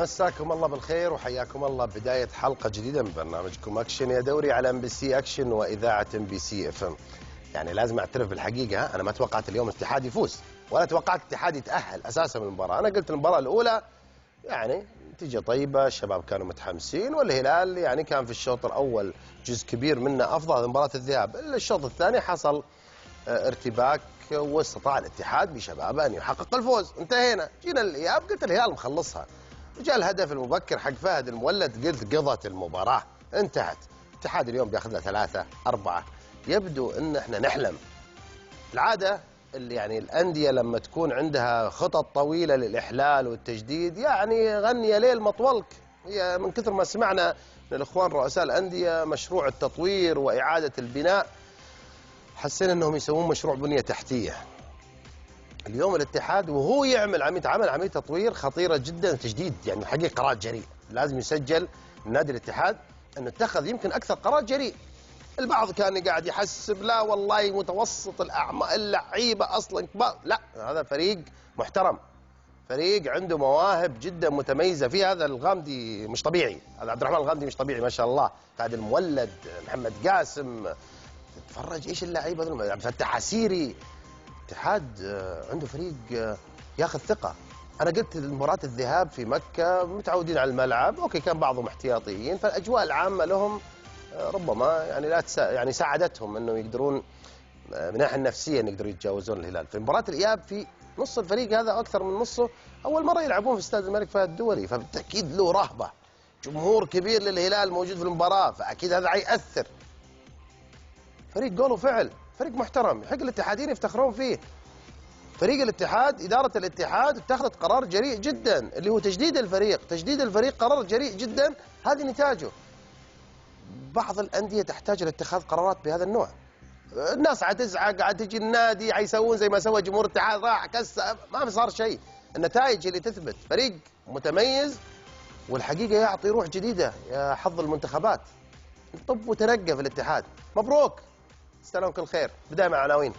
مساكم الله بالخير وحياكم الله بداية حلقة جديدة من برنامجكم أكشن يا دوري على MBC أكشن وإذاعة MBC FM. يعني لازم أعترف بالحقيقة، أنا ما توقعت اليوم الاتحاد يفوز ولا توقعت الاتحاد يتأهل أساسا من المباراة. أنا قلت المباراة الأولى يعني نتيجة طيبة، الشباب كانوا متحمسين، والهلال يعني كان في الشوط الأول جزء كبير منه أفضل من مباراة الذهاب. الشوط الثاني حصل ارتباك واستطاع الاتحاد بشبابه أن يحقق الفوز. انتهينا، جينا الإياب قلت الهلال مخلصها، وجاء الهدف المبكر حق فهد المولد قلت قضت المباراة انتهت. الاتحاد اليوم بياخذ له 3-4. يبدو ان احنا نحلم. العادة اللي يعني الأندية لما تكون عندها خطط طويلة للإحلال والتجديد يعني غني يا ليل مطولك. هي من كثر ما سمعنا من الإخوان رؤساء الأندية مشروع التطوير وإعادة البناء، حسينا أنهم يسوون مشروع بنية تحتية. اليوم الاتحاد وهو يعمل عملية تطوير خطيرة جدا، تجديد يعني حقيقة قرار جريء لازم يسجل نادي الاتحاد أنه اتخذ يمكن أكثر قرار جريء. البعض كان قاعد يحسب لا والله متوسط اللعيبة أصلا كبار، لا هذا فريق محترم، فريق عنده مواهب جدا متميزة فيه. هذا الغامدي مش طبيعي، هذا عبد الرحمن الغامدي مش طبيعي ما شاء الله، فهد المولد، محمد قاسم، تتفرج ايش اللعيبة هذول، عبد الفتاح عسيري. الاتحاد عنده فريق ياخذ ثقة. أنا قلت مباراة الذهاب في مكة متعودين على الملعب، أوكي كان بعضهم احتياطيين، فالأجواء العامة لهم ربما يعني لا يعني ساعدتهم أنه يقدرون من الناحية النفسية أن يقدروا يتجاوزون الهلال. في مباراة الإياب في نص الفريق هذا أكثر من نصه أول مرة يلعبون في استاد الملك فهد الدولي، فبالتأكيد له رهبة، جمهور كبير للهلال موجود في المباراة، فأكيد هذا حيأثر. فريق قول وفعل، فريق محترم يحق الاتحادين يفتخرون فيه. فريق الاتحاد، إدارة الاتحاد اتخذت قرار جريء جدا اللي هو تجديد الفريق قرار جريء جدا، هذه نتاجه. بعض الأندية تحتاج لاتخاذ قرارات بهذا النوع. الناس عتزعق، عتجي النادي عيسوون زي ما سوى جمهور الاتحاد، راح كسر، ما صار شيء. النتائج اللي تثبت فريق متميز والحقيقة يعطي روح جديدة. يا حظ المنتخبات طب وترقى في الاتحاد، مبروك، استلموا كل خير. بداية مع عناوين.